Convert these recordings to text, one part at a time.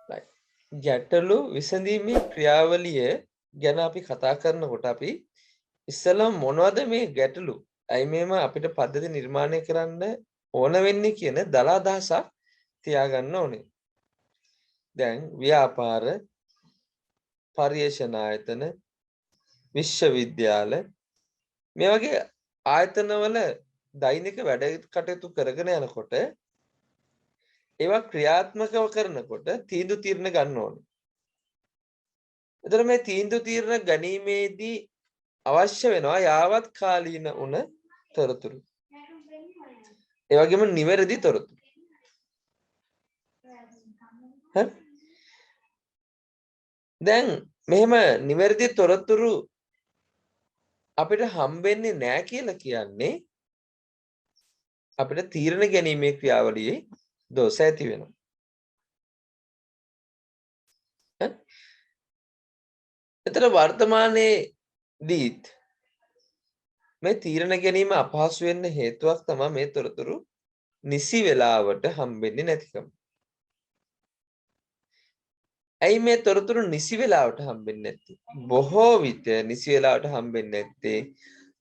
right. ගැටලු විසඳීමේ ක්‍රියාවලිය ගැන අපි කතා කරනකොට අපි ඉස්සෙල්ලා මොනවද මේ ගැටලු? ඇයි මේම අපිට පද්ධති නිර්මාණය කරන්න ඕන වෙන්නේ කියන දල අදහසක් තියාගන්න ඕනේ. දැන් ව්‍යාපාර, පර්යේෂණ ආයතන, විශ්වවිද්‍යාල මේ වගේ ආයතනවල දෛනික වැඩ කටයුතු කරගෙන යනකොට ඒවා ක්‍රියාත්මකව කරනකොට තීන්දුව తీරන ගන්න ඕනේ. එතකොට මේ තීන්දුව తీරන ගැනීමේදී අවශ්‍ය වෙනවා යාවත් කාලීන උන තොරතුරු. ඒ වගේම නිවැරදි තොරතුරු. හරි? දැන් මෙහෙම නිවැරදි තොරතුරු අපිට හම්බෙන්නේ නැහැ කියලා කියන්නේ අපිට තීරණ ගැනීමේ ක්‍රියාවලියේ දෝෂ ඇති වෙනවා. හරි? එතන වර්තමානයේදීත් මේ තීරණ ගැනීම අපහසු වෙන්න හේතුවක් තමයි මේ තොරතුරු නිසි වෙලාවට හම්බෙන්නේ නැතිකම. ඇයි මේ තොරතුරු නිසි වෙලාවට හම්බෙන්නේ නැත්තේ? බොහෝ විට නිසි වෙලාවට හම්බෙන්නේ නැත්තේ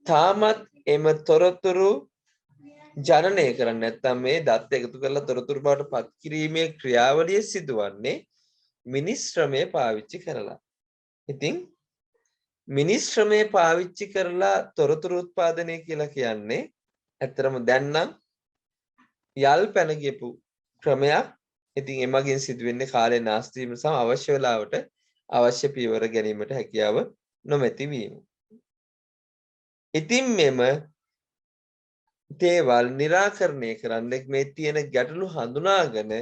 තාමත් එම තොරතුරු ජනනය කරන්නේ නැත්නම් මේ දත් එකතු කරලා තොරතුරු බවට පත් කිරීමේ ක්‍රියාවලිය සිදුවන්නේ මිනිස් ශ්‍රමය පාවිච්චි කරලා. ඉතින් මිනිස් ශ්‍රමය පාවිච්චි කරලා තොරතුරු උත්පාදනය කියලා කියන්නේ ඇත්තරම දැන් නම් යල් පැන ගියපු ක්‍රමයක්. ඉතින් එමගින් සිදුවෙන්නේ කාලය නාස්ති වීම සහ අවශ්‍ය වෙලාවට අවශ්‍ය පියවර ගැනීමට හැකියාව නොමැති වීම. ඉතින් මෙම දේවල් निराකරණය කරන්නේ මේ තියෙන ගැටලු හඳුනාගෙන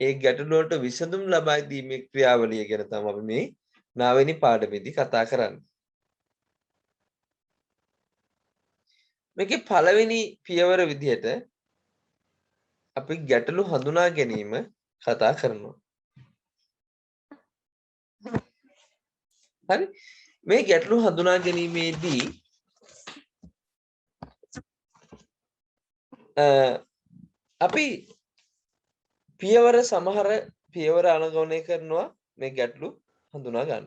ඒ ගැටලු වලට විසඳුම් ලබා දීමේ ක්‍රියාවලිය ගැන තමයි අපි මේ 9 වෙනි පාඩමේදී කතා කරන්නේ. මේකේ පළවෙනි පියවර විදිහට අපි ගැටලු හඳුනා ගැනීම කතා කරනවා. හරි? මේ ගැටලු හඳුනා ගැනීමේදී අපි පියවර සමහර පියවර අනුගමනය කරනවා මේ ගැටලු හඳුනා ගන්න.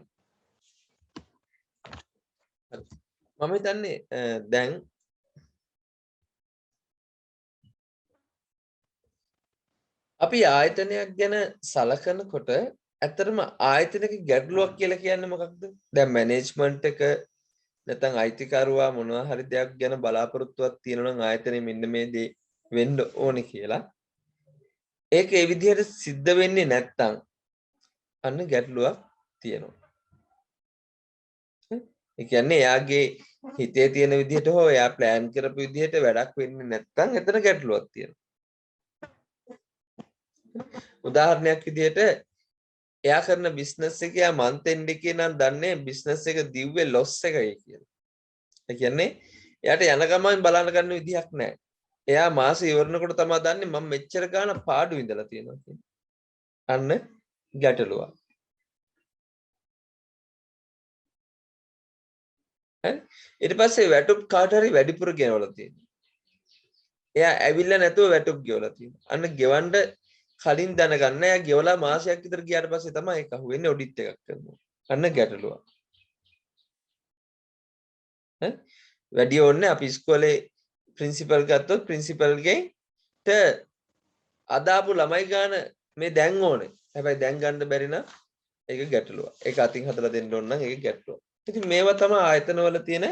මම හිතන්නේ දැන් අපි ආයතනයක් ගැන සලකනකොට ඇත්තටම ආයතනයක ගැටලුවක් කියලා කියන්නේ මොකක්ද? දැන් මැනේජ්මන්ට් එක නැත්නම් අයිතිකරුවා මොනවා හරි දෙයක් ගැන බලාපොරොත්තුවක් තියෙනවා නම් ආයතනයේ මෙන්න මේ දේ වෙන්න ඕනේ කියලා. ඒක ඒ විදිහට සිද්ධ වෙන්නේ නැත්නම් අන්න ගැටලුවක් තියෙනවා. ඒ කියන්නේ එයාගේ හිතේ තියෙන විදිහට හෝ එයා ප්ලෑන් කරපු විදිහට වැඩක් වෙන්නේ නැත්නම් එතන ගැටලුවක් තියෙනවා. උදාහරණයක් විදිහට එයා කරන බිස්නස් එක යා මන්ත් එන්ඩ් එකේ නම් දන්නේ බිස්නස් එක දිව්වේ ලොස් එකයි කියලා. ඒ කියන්නේ එයාට යන ගමන් බලන්න ගන්න විදිහක් නැහැ. එයා මාසෙ ඉවරනකොට තමයි දන්නේ මම මෙච්චර ගාණ පාඩු විඳලා තියෙනවා කියලා. අන්න ගැටලුවක්. හරි? ඊට පස්සේ වැටුප් කාට හරි වැඩිපුර ගෙවලා තියෙනවා. එයා ඇවිල්ලා නැතුව වැටුප් ගෙවලා තියෙනවා. අන්න ගෙවන්න කලින් දැනගන්න එයා ගෙවලා මාසයක් විතර ගියාට පස්සේ තමයි ඒක අහුවෙන්නේ ඔඩිට් එකක් කරනවා. අන්න ගැටලුවක්. ඈ වැඩි ඕනේ අපි ඉස්කෝලේ ප්‍රින්සිපල් ගත්තොත් ප්‍රින්සිපල්ගෙන්ට අදාපු ළමයි ගාන මේ දැන් ඕනේ. හැබැයි දැන් ගන්න බැරි නම් ඒක ගැටලුවක්. ඒක අතින් හදලා දෙන්න ඕන නම් ඒක ගැටලුවක්. ඉතින් මේවා තමයි ආයතනවල තියෙන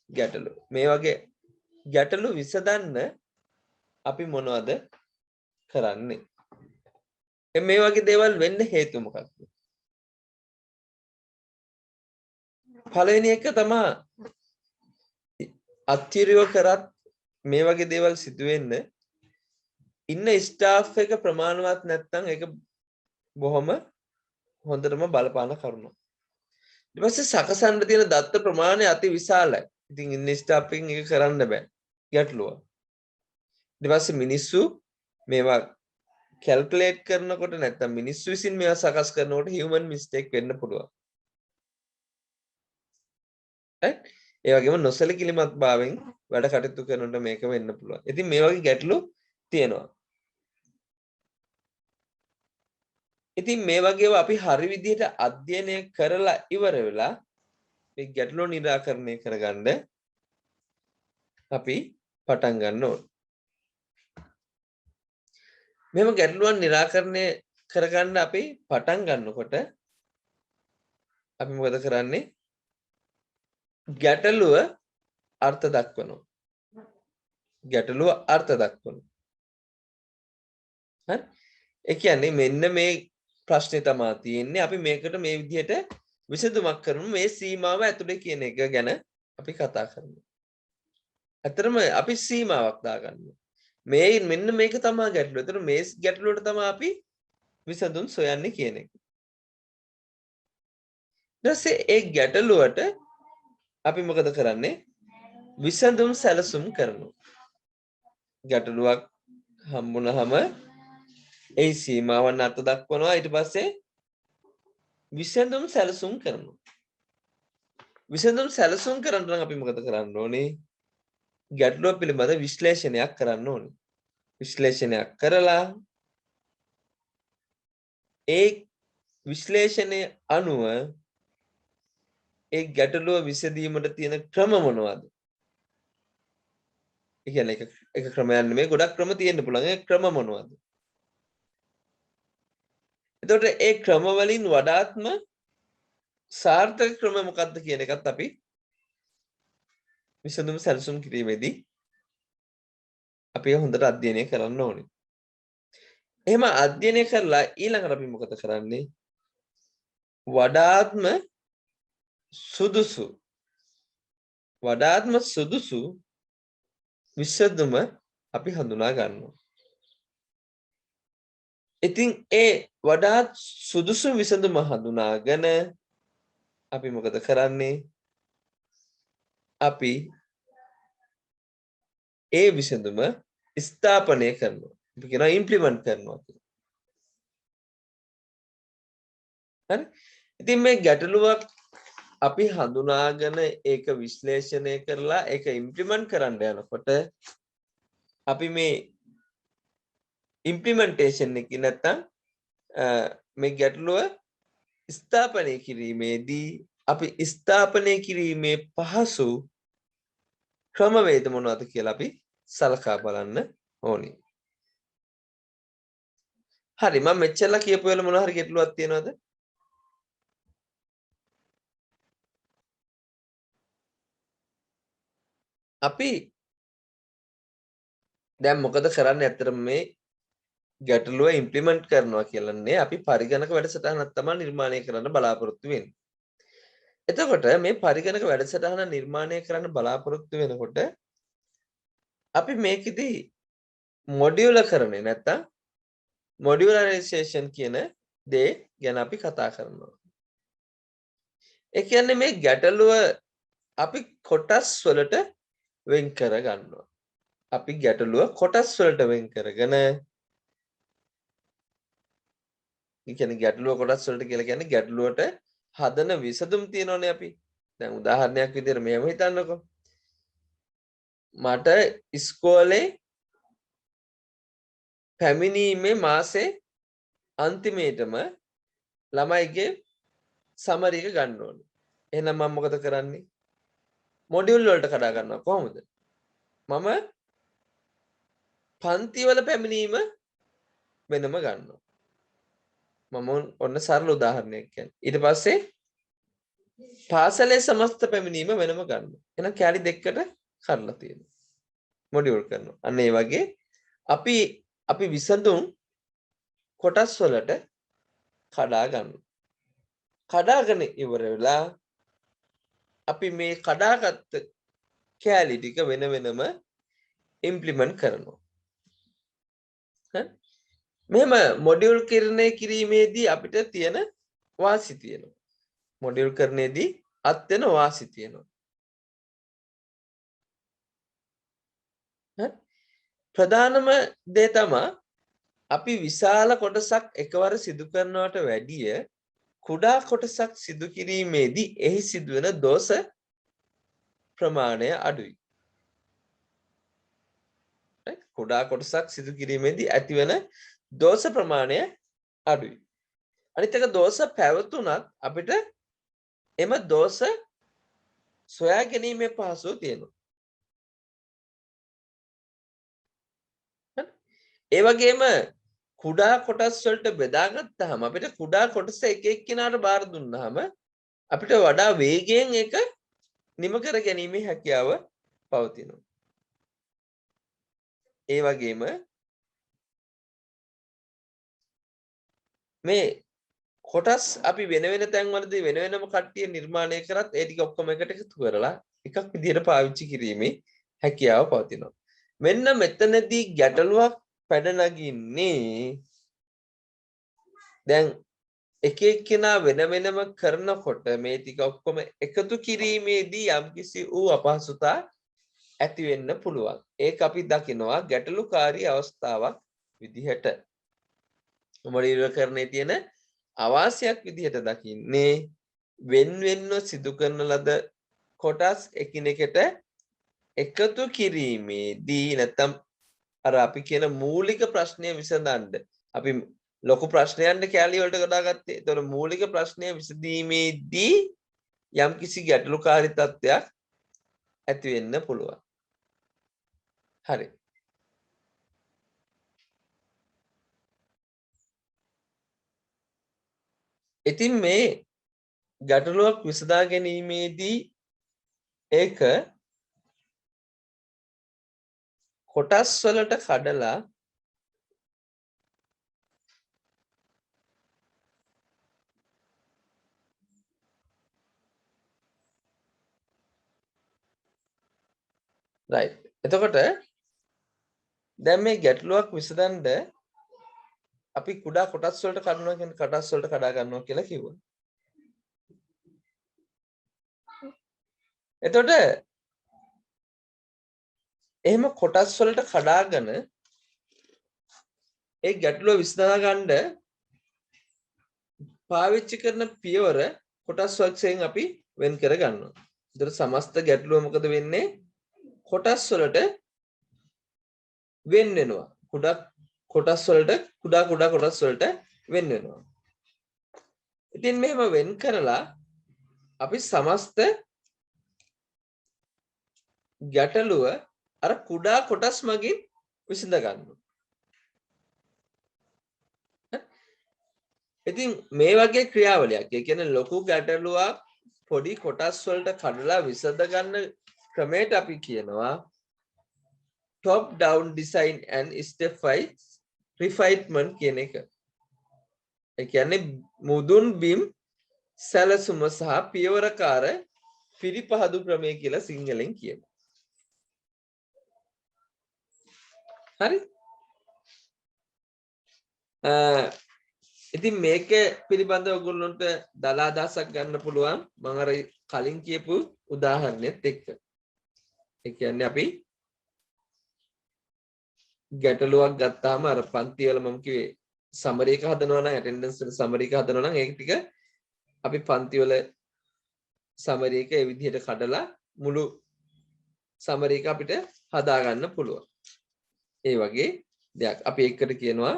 ගැටලු. මේ වගේ ගැටලු විසඳන්න අපි මොනවද කරන්නේ? මේ වගේ දේවල් වෙන්න හේතු මොකක්ද? පළවෙනි එක තමයි අත්තිරියව කරත් මේ වගේ දේවල් සිදු වෙන්න ඉන්න ස්ටාෆ් එක ප්‍රමාණවත් නැත්නම් ඒක බොහොම හොඳටම බලපාන කරුණක්. ඊට පස්සේ සකසන්න තියෙන දත්ත ප්‍රමාණය අති විශාලයි. ඉතින් ඉන්න ස්ටාෆ් එකෙන් ඒක කරන්න බෑ. ගැටලුව. ඊට පස්සේ මිනිස්සු මේවා කැල්කියුලේට් කරනකොට නැත්නම් මිනිස්සු විසින් මේවා සකස් කරනකොට හියුමන් මිස්ටේක් වෙන්න පුළුවන්. ඒ වගේම නොසලකිලිමත් භාවයෙන් වැඩ කටයුතු කරනකොට මේක වෙන්න පුළුවන්. ඉතින් මේ වගේ ගැටලු තියෙනවා. ඉතින් මේ වගේව අපි හරි විදිහට අධ්‍යයනය කරලා ඉවර වෙලා මේ ගැටලුව निराකරණය කරගන්න අපි පටන් ගන්න ඕන. මෙහෙම ගැටලුවන් निराකරණය කරගන්න අපි පටන් ගන්නකොට අපි මොකද කරන්නේ? ගැටලුව අර්ථ දක්වනවා. ගැටලුව අර්ථ දක්වනවා. හරි? ඒ කියන්නේ මෙන්න මේ ප්‍රශ්නේ තමයි තියෙන්නේ. අපි මේකට මේ විදිහට විසඳුමක් කරමු. මේ සීමාව ඇතුලේ කියන එක ගැන අපි කතා කරමු. ඇත්තටම අපි සීමාවක් දාගන්නවා. මේ මෙන්න මේක තමයි ගැටලුව. ඒතර මේ ගැටලුවට තමයි අපි විසඳුම් සොයන්නේ කියන එක. ඊට පස්සේ ඒ ගැටලුවට අපි මොකද කරන්නේ? විසඳුම් සැලසුම් කරනවා. ගැටලුවක් හම්බුනහම ඒ සීමාවන් අර්ථ දක්වනවා. ඊට පස්සේ විසඳුම් සැලසුම් කරනවා. විසඳුම් සැලසුම් කරන්න නම් අපි මොකද කරන්න ඕනේ? ගැටලුව පිළිබඳ විශ්ලේෂණයක් කරන්න ඕනේ. විශ්ලේෂණයක් කරලා ඒ විශ්ලේෂණය අනුව ඒ ගැටලුව විසඳීමට තියෙන ක්‍රම මොනවද? ඒ කියන්නේ එක ක්‍රමයක් නෙමෙයි ගොඩක් ක්‍රම තියෙන්න පුළුවන්. ඒ ක්‍රම මොනවද? එතකොට ඒ ක්‍රම වලින් වඩාත්ම සාර්ථක ක්‍රම මොකක්ද කියන එකත් අපි විසඳුම් සැලසුම් කිරීමේදී අපි හොඳට අධ්‍යයනය කරන්න ඕනේ. එහෙම අධ්‍යයනය කරලා ඊළඟට අපි මොකද කරන්නේ? වඩාත්ම සුදුසු විසඳුම අපි හඳුනා ගන්නවා. ඉතින් ඒ වඩාත් සුදුසු විසඳුම හඳුනාගෙන අපි මොකද කරන්නේ? අපි ඒ විසඳුම ස්ථාපනය කරනවා. අපි කියනවා ඉම්ප්ලිමන්ට් කරනවා කියලා. හරි? ඉතින් මේ ගැටලුවක් අපි හඳුනාගෙන ඒක විශ්ලේෂණය කරලා ඒක ඉම්ප්ලිමන්ට් කරන්න යනකොට අපි මේ ඉම්ප්ලිමන්ටේෂන් එක නැත්තම් මේ ගැටලුව ස්ථාපනය කිරීමේදී අපි ස්ථාපනය කිරීමේ පහසු ක්‍රමවේද මොනවද කියලා අපි සලකා බලන්න ඕනේ. හරි මම මෙච්චරලා කියපු වෙලාව මොනවා හරි ගැටලුවක් තියෙනවද? අපි දැන් මොකද කරන්නේ? ඇත්තටම මේ ගැටලුව ඉම්ප්ලිමන්ට් කරනවා කියලානේ අපි පරිගණක වැඩසටහනක් තමයි නිර්මාණය කරන්න බලාපොරොත්තු වෙන්නේ. එතකොට මේ පරිගණක වැඩසටහන නිර්මාණය කරන්න බලාපොරොත්තු වෙනකොට අපි මේකෙදි මොඩියුලර් නැත්තම් මොඩියුලරයිසේෂන් කියන දේ ගැන අපි කතා කරනවා. ඒ කියන්නේ මේ ගැටලුව අපි කොටස් වලට වෙන් කර ගන්නවා. අපි ගැටලුව කොටස් වලට වෙන් කරගෙන ඒ කියන්නේ ගැටලුව කොටස් වලට කියලා කියන්නේ ගැටලුවට හදන විසඳුම් තියෙනවනේ අපි. දැන් උදාහරණයක් විදිහට මෙහෙම හිතන්නකෝ. මට ඉස්කෝලේ පැමිණීමේ මාසේ අන්තිමේටම ළමයිගේ සමරි එක ගන්න ඕනේ. එහෙනම් මම මොකද කරන්නේ? මොඩියුල් වලට කඩා ගන්නවා කොහොමද? මම පන්ති වල පැමිණීම වෙනම ගන්නවා. මම ඔන්න සරල උදාහරණයක් කියන්නේ. ඊට පස්සේ පාසලේ සමස්ත පැමිණීම වෙනම ගන්නවා. එහෙනම් කැලි දෙකකට කඩලා තියෙනවා. මොඩියුල් කරනවා. අන්න ඒ වගේ අපි විසඳුම් කොටස් වලට කඩා ගන්නවා. කඩාගෙන ඉවර වෙලා අපි මේ කඩාගත්ත කැලි ටික වෙන වෙනම ඉම්ප්ලිමන්ට් කරනවා. මෙහෙම මොඩියුල් කිරණය කිරීමේදී අපිට තියෙන වාසි තියෙනවා. මොඩියුල් කරන්නේදී අත් වෙන වාසි තියෙනවා. ප්‍රධානම දේ තමයි අපි විශාල කොටසක් එකවර සිදු කරනවට වැඩිය කුඩා කොටසක් සිදු කිරීමේදී එහි සිදුවෙන දෝෂ ප්‍රමාණය අඩුයි. කුඩා කොටසක් සිදු කිරීමේදී ඇතිවන දෝෂ ප්‍රමාණය අඩුයි. අනිත් එක දෝෂ පැවතුනත් අපිට එම දෝෂ සොයා ගැනීමේ පහසුව තියෙනවා. ඒ වගේම කුඩා කොටස් වලට බෙදාගත්තාම අපිට කුඩා කොටස එක එක්කිනාට බාර දුන්නාම අපිට වඩා වේගයෙන් ඒක නිම කර ගැනීමේ හැකියාව පවතිනවා. ඒ වගේම මේ කොටස් අපි වෙන වෙන තැන්වලදී වෙන වෙනම කට්ටිය නිර්මාණය කරත් ඒ ටික ඔක්කොම එකට එකතු කරලා එකක් විදිහට පාවිච්චි කිරීමේ හැකියාව පවතිනවා. මෙන්න මෙතනදී ගැටලුවක් පැන නගින්නේ දැන් එක එක්කෙනා වෙන වෙනම කරනකොට මේ ටික ඔක්කොම එකතු කිරීමේදී යම්කිසි වූ අපහසුතා ඇති වෙන්න පුළුවන්. ඒක අපි දකිනවා ගැටලුකාරී අවස්ථාවක් විදිහට. මොඩියුලරකරණයේ තියෙන අවාසියක් විදිහට දකින්නේ වෙන වෙනව සිදු කරන ලද කොටස් එකිනෙකට එකතු කිරීමේදී නැත්නම් අර අපි කියන මූලික ප්‍රශ්නය විසඳන්න අපි ලොකු ප්‍රශ්නයන්ට කැලි වලට ගොඩාගත්තේ. ඒතකොට මූලික ප්‍රශ්නය විසඳීමේදී යම්කිසි ගැටලුකාරී තත්ත්වයක් ඇති වෙන්න පුළුවන්. හරි. ඉතින් මේ ගැටලුවක් විසඳා ගැනීමේදී ඒක කොටස් වලට කඩලා right. එතකොට දැන් මේ ගැටලුවක් විසඳන්න අපි කුඩා කොටස් වලට කඩනවා කියන්නේ කොටස් වලට කඩා ගන්නවා කියලා කිව්වා. එතකොට එහෙම කොටස් වලට කඩාගෙන ඒ ගැටලුව විසඳා ගන්න පාවිච්චි කරන පියවර කොටස් වශයෙන් අපි වෙන් කර ගන්නවා. ඒතර සමස්ත ගැටලුව මොකද වෙන්නේ? කොටස් වලට වෙන් වෙනවා. කුඩා කොටස් වලට කුඩා කොටස් වලට වෙන් වෙනවා. ඉතින් මෙහෙම වෙන් කරලා අපි සමස්ත ගැටලුව අර කුඩා කොටස් මගින් විසඳ ගන්නවා. ඉතින් මේ වගේ ක්‍රියාවලියක් ඒ කියන්නේ ලොකු ගැටලුවක් පොඩි කොටස් වලට කඩලා විසඳ ගන්න ක්‍රමයට අපි කියනවා top down design and step wise refinement කියන එක. ඒ කියන්නේ මුදුන් බිම් සැලසුම සහ පියවරකාර පිරිපහදු ක්‍රමය කියලා සිංහලෙන් කියනවා. හරි? ඉතින් මේක පිළිබඳව ඔයගොල්ලන්ට දල අදහසක් ගන්න පුළුවන් මම අර කලින් කියපු උදාහරණෙත් එක්ක. ඒ කියන්නේ අපි ගැටලුවක් ගත්තාම අර පන්ති වල මම කිව්වේ සමරි එක හදනවා නම් ඇටෙන්ඩන්ස් වල සමරි එක හදනවා නම් ඒක ටික අපි පන්ති වල සමරි එක ඒ විදිහට කඩලා මුළු සමරි එක අපිට හදා ගන්න පුළුවන්. ඒ වගේ දෙයක් අපි ඒකට කියනවා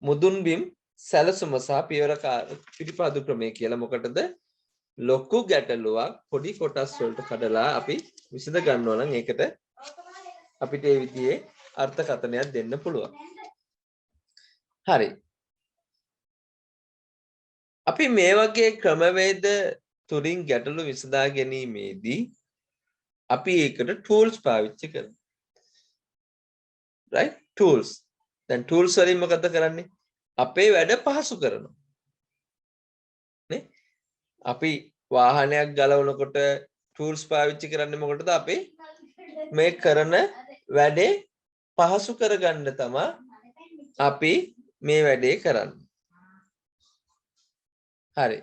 මුදුන් බිම් සැලසුම සහ පියවරකාර පිළිපදු ක්‍රමය කියලා. මොකටද? ලොකු ගැටලුවක් පොඩි කොටස් වලට කඩලා අපි විසඳ ගන්නවා නම් ඒකට අපිට මේ විදිහේ අර්ථකථනයක් දෙන්න පුළුවන්. හරි. අපි මේ වගේ ක්‍රමවේද තුලින් ගැටලු විසඳා ගැනීමේදී අපි ඒකට tools පාවිච්චි කරනවා. right? tools. දැන් tools වලින් මොකද කරන්නේ? අපේ වැඩ පහසු කරනවා. නේ? අපි වාහනයක් ගලවනකොට tools පාවිච්චි කරන්නේ මොකටද? අපි මේ කරන වැඩේ පහසු කරගන්න තමයි අපි මේ වැඩේ කරන්නේ. හරි.